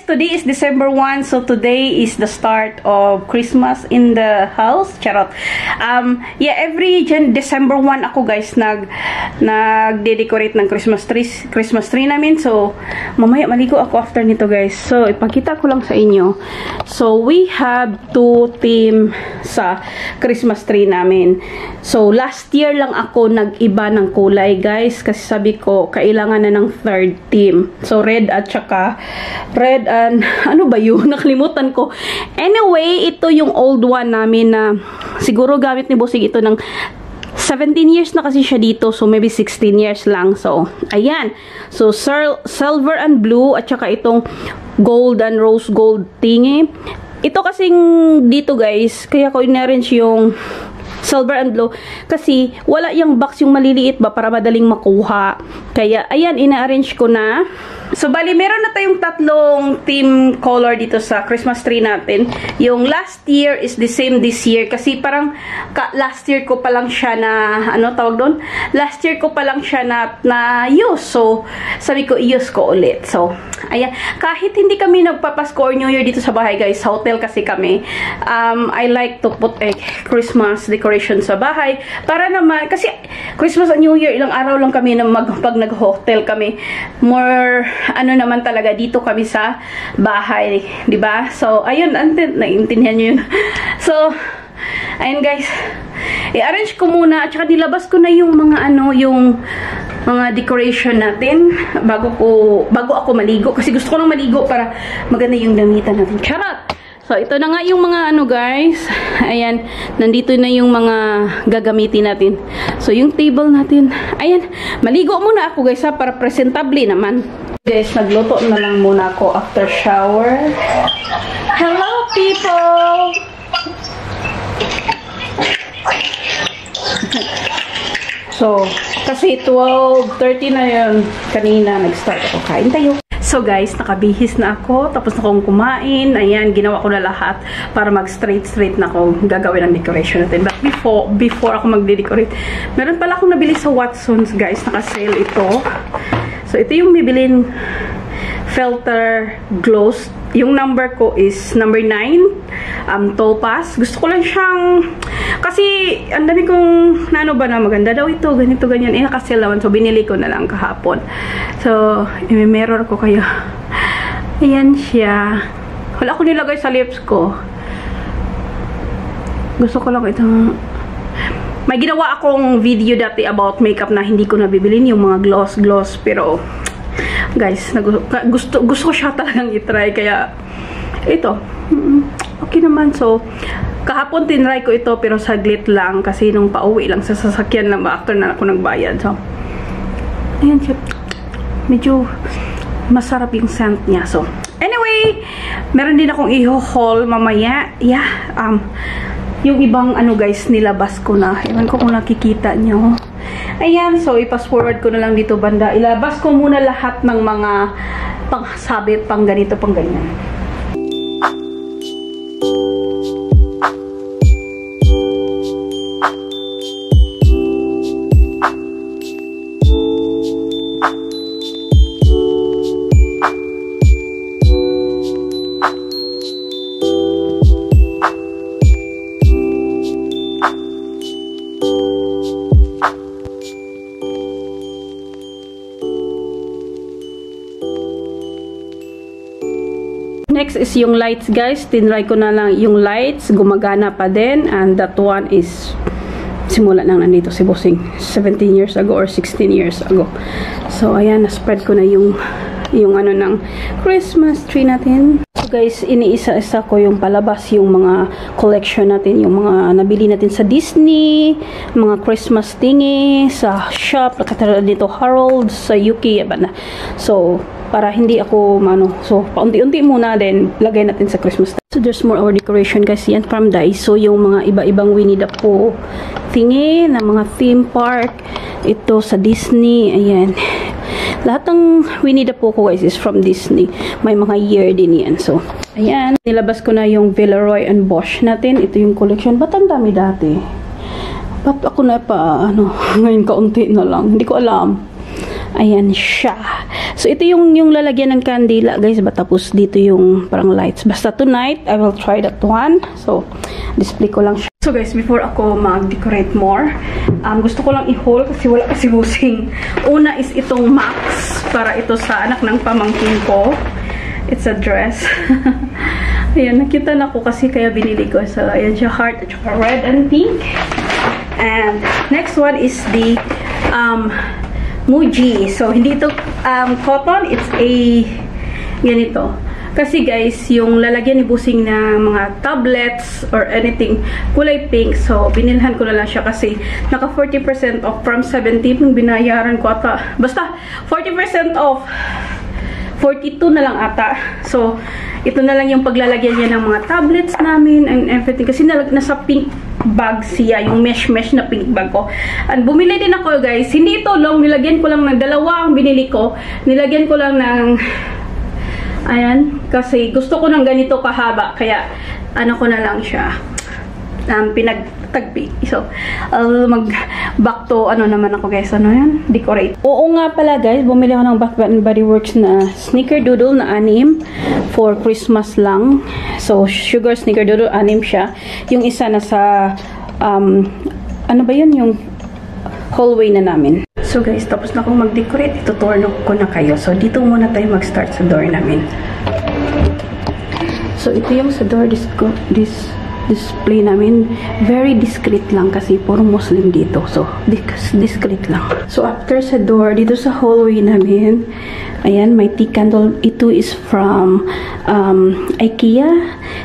today is December 1, so today is the start of Christmas in the house. Charot. Yeah, every December 1 ako guys nagde-decorate ng Christmas tree namin. So, mamaya maligo ako after nito guys. So, ipakita ko lang sa inyo. So, we have two theme sa Christmas tree namin. So, last year lang ako nag-iba ng kulay guys kasi sabi ko, kailangan na ng third theme. So, red at saka red and ano ba yun? Nakalimutan ko. Anyway, ito yung old one namin na siguro gamit ni Bossing ito ng 17 years na kasi siya dito. So, maybe 16 years lang. So, ayan. So, silver and blue at saka itong gold and rose gold thingy. Ito kasing dito guys, kaya ko in-arrange yung silver and blue kasi wala yung box yung maliliit ba para madaling makuha. Kaya, ayan, ina-arrange ko na. So, bali, meron na tayong tatlong theme color dito sa Christmas tree natin. Yung last year is the same this year. Kasi parang last year ko pa lang siya na, ano tawag doon? Last year ko pa lang siya na use. So, sabi ko, i-use ko ulit. So, ayan. Kahit hindi kami nagpapasko or New Year dito sa bahay, guys. Sa hotel kasi kami. I like to put a Christmas decoration sa bahay. Para naman, kasi Christmas and New Year, ilang araw lang kami na pag nag-hotel kami. More ano naman talaga dito kami sa bahay, 'di ba? So ayun, naiintindihan niyo yun. So ayun guys, i-arrange ko muna at saka nilabas ko na yung mga yung mga decoration natin bago ako maligo kasi gusto ko lang maligo para maganda yung damitan natin. Charot. So, ito na nga yung mga guys. Ayan, nandito na yung mga gagamitin natin. So, yung table natin. Ayan, maligo muna ako guys ha, para presentable naman. Guys, nagluto na lang muna ako after shower. Hello people! So, kasi 12:30 na yun. Kanina, nag-start ako. Kain tayo. So guys, nakabihis na ako. Tapos na akong kumain. Ayan, ginawa ko na lahat para mag-straight na ako gagawin ang decoration natin. But before ako mag-decorate, meron pala akong nabili sa Watsons guys. Naka-sale ito. So ito yung bibilin filter gloss. Yung number ko is number 9. Topaz. Gusto ko lang siyang kasi ang dami kong na maganda daw ito, ganito, ganyan. Naka-sale naman. So, binili ko na lang kahapon. So, i-mirror ko kayo. Ayan siya. Wala ko nilagay sa lips ko. Gusto ko lang itong may ginawa akong video dati about makeup na hindi ko nabibilin yung mga gloss. Pero, guys, gusto ko siya talagang itry. Kaya, ito. Okay naman. So, kahapon tinry ko ito pero saglit lang kasi nung pauwi lang sa sasakyan na after na ako nagbayad. So, ayan siya. Medyo masarap yung scent niya. So, anyway, meron din akong i-haul mamaya. Yeah, yung ibang guys, nilabas ko na. Ewan ko kung nakikita nyo. Ayan, so i-pass forward ko na lang dito banda. Ilabas ko muna lahat ng mga pangsabit, pang ganito, pang ganyan. Next is yung lights guys. Tinry ko na lang yung lights. Gumagana pa din. And that one is simula nang nandito si Bossing 17 years ago or 16 years ago. So ayan, na-spread ko na yung ng Christmas tree natin. So guys, iniisa-isa ko yung palabas yung mga collection natin, yung mga nabili natin sa Disney, mga Christmas thingy sa shop, katulad dito Harold sa UK. So para hindi ako so paunti-unti muna then lagay natin sa Christmas. So there's more our decoration guys. Yan from Daiso, yung mga iba-ibang Winnie the Pooh thingy na mga theme park. Ito sa Disney. Ayan, lahat ng Winnie the Pooh ko guys is from Disney. May mga year din yan. So ayan, nilabas ko na yung Villeroy and Bosch natin. Ito yung collection. Ba't ang dami dati? Ba't ako na pa ngayon kaunti na lang, hindi ko alam. Ayan siya. So, ito yung lalagyan ng kandila, guys. Tapos, dito yung parang lights. Basta tonight, I will try that one. So, display ko lang siya. So, guys, before ako mag-decorate more, gusto ko lang i-haul kasi wala kasi busing. Una is itong Max para ito sa anak ng pamangkin ko. It's a dress. Ayan, nakita na ko kasi kaya binili ko. So, ayan siya, heart at saka red and pink. And next one is the Muji. So, hindi ito cotton. It's a ganito. Kasi guys, yung lalagyan ni Busing na mga tablets or anything, kulay pink. So, binilhan ko na lang siya kasi naka 40% off from 70 yung binayaran ko ata. Basta, 40% off. 42 na lang ata. So, ito na lang yung paglalagyan niya ng mga tablets namin and everything. Kasi nasa pink bag siya, yung mesh na pink bag ko. And bumili din ako, guys. Hindi ito long, nilagyan ko lang ng dalawa ang binili ko. Nilagyan ko lang ng ayan, kasi gusto ko ng ganito kahaba. Kaya, ano ko na lang siya. Pinagtagpi. So, mag-back to, ano naman ako, guys. Ano yan? Decorate. Oo nga pala, guys. Bumili ako ng Bath & Body Works na snickerdoodle na 6 for Christmas lang. So, sugar snickerdoodle, 6 siya. Yung isa na sa, ano ba yun? Yung hallway na namin. So, guys, tapos na akong mag-decorate. Ituturno ko na kayo. So, dito muna tayo mag-start sa door namin. So, ito yung sa door. Display namin, very discreet lang kasi puro Muslim dito. So, discreet lang. So, after sa door, dito sa hallway namin, ayan, may tea candle. Ito is from IKEA.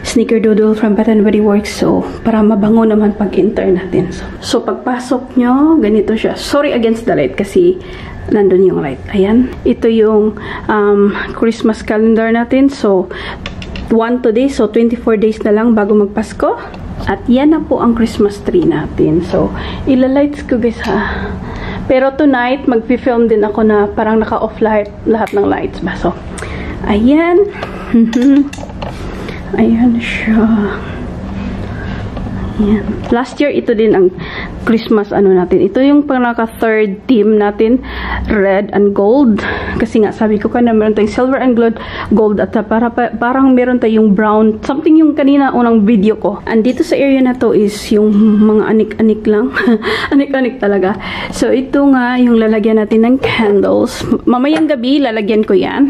Snickerdoodle from Bath & Body Works. So, para mabango naman pag-enter natin. So, pagpasok nyo, ganito siya. Sorry against the light kasi nandun yung light. Ayan. Ito yung Christmas calendar natin. So, 1 today, so 24 days na lang bago magpasko. At yan na po ang Christmas tree natin. So, ilalights ko, guys, ha. Pero tonight, mag-film din ako na parang naka-off lahat ng lights ba. So, ayan. Ayan siya. Ayan. Last year, ito din ang Christmas ano natin. Ito yung pang naka-third theme natin, red and gold. Kasi nga, sabi ko na meron tayong silver and gold at parang meron tayong brown. Something yung kanina unang video ko. And dito sa area na to is yung mga anik-anik lang. Anik-anik talaga. So, ito nga yung lalagyan natin ng candles. Mamayang gabi, lalagyan ko yan.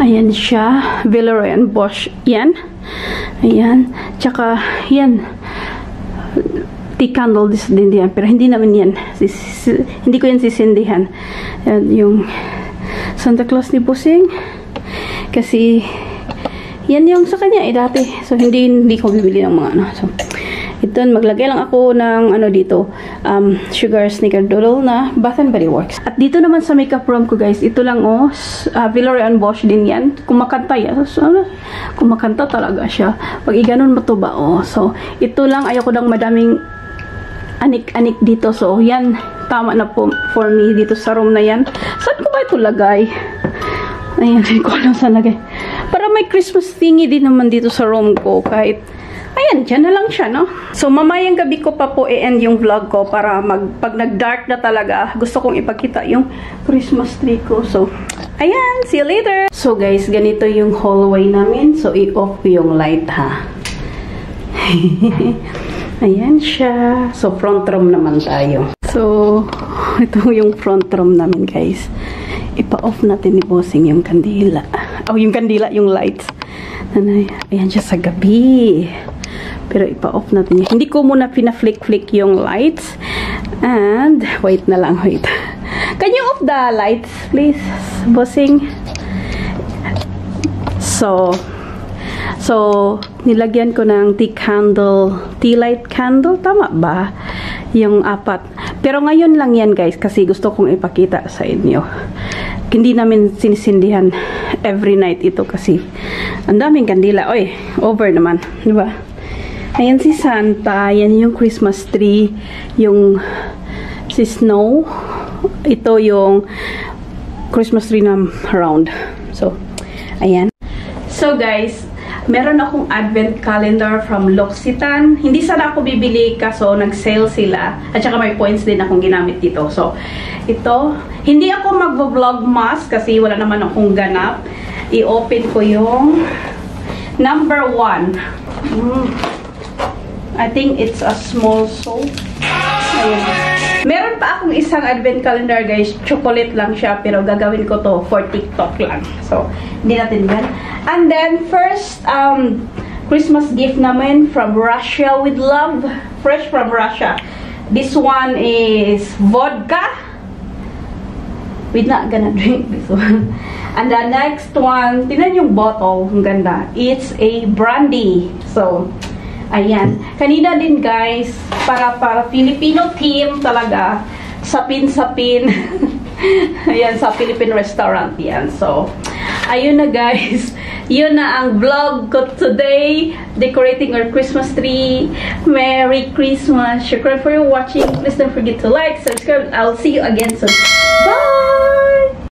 Ayan siya. Villeroy and Bosch. Yan. Ayan. Tsaka, yan. Tea candle din yan. Pero hindi naman yan. Hindi ko yan sisindihan. Yung Santa Claus ni Busing. Kasi, yan yung sa kanya dati. So, hindi ko bibili ng mga ano. So, ito, maglagay lang ako ng ano dito, sugar snickerdoodle na Bath & Body Works. At dito naman sa makeup room ko, guys, ito lang Villeroy and Bosch din yan. Kumakanta yan. So, kumakanta talaga siya. Pag iganon mo to ba, So, ito lang, ayoko lang madaming anik-anik dito. So, yan, tama na po for me dito sa room na yan. Saan ko ba ito lagay? Ayan, hindi ko alam saan lagay. Para may Christmas thingy din naman dito sa room ko. Kahit ayan, dyan na lang siya, no? So, mamayang gabi ko pa po i-end yung vlog ko para pag nag-dark na talaga, gusto kong ipakita yung Christmas tree ko. So, ayan, see you later! So, guys, ganito yung hallway namin. So, i-off ko yung light, ha? Ayan siya. So, front room naman tayo. So, ito yung front room namin, guys. Ipa-off natin ni Bossing yung kandila. Oh, yung kandila, yung lights. Ayan siya sa gabi. Pero ipa-off natin yun. Hindi ko muna pina-flick-flick yung lights. And, wait na lang, wait. Can you off the lights, please, Bossing? So, nilagyan ko ng tea light candle. Tama ba? Yung 4. Pero ngayon lang yan, guys, kasi gusto kong ipakita sa inyo. Hindi namin sinisindihan every night ito kasi ang daming kandila. Oy, over naman. Diba? Ayan si Santa. Ayan yung Christmas tree. Yung si Snow. Ito yung Christmas tree na round. So, ayan. So, guys, meron akong advent calendar from L'Occitane. Hindi sana ako bibili kaso nag-sale sila. At saka may points din akong ginamit dito. So, ito, Hindi ako mag-vlog mas kasi wala naman akong ganap. I-open ko yung number 1. I think it's a small soap. Ayun. Meron pa akong isang advent calendar, guys. Chocolate lang siya, pero gagawin ko to for TikTok lang. So, hindi natin yan. And then, first, Christmas gift naman from Russia with love. Fresh from Russia. This one is vodka. We're not gonna drink this one. And the next one, tingnan yung bottle. Ang ganda. It's a brandy. So, ayan. Kanina din, guys, para Filipino theme talaga. Sapin-sapin. Ayan, sa Philippine restaurant yan. So, ayun na, guys. Yun na ang vlog ko today. Decorating our Christmas tree. Merry Christmas. Shukran for watching. Please don't forget to like, subscribe. I'll see you again soon. Bye!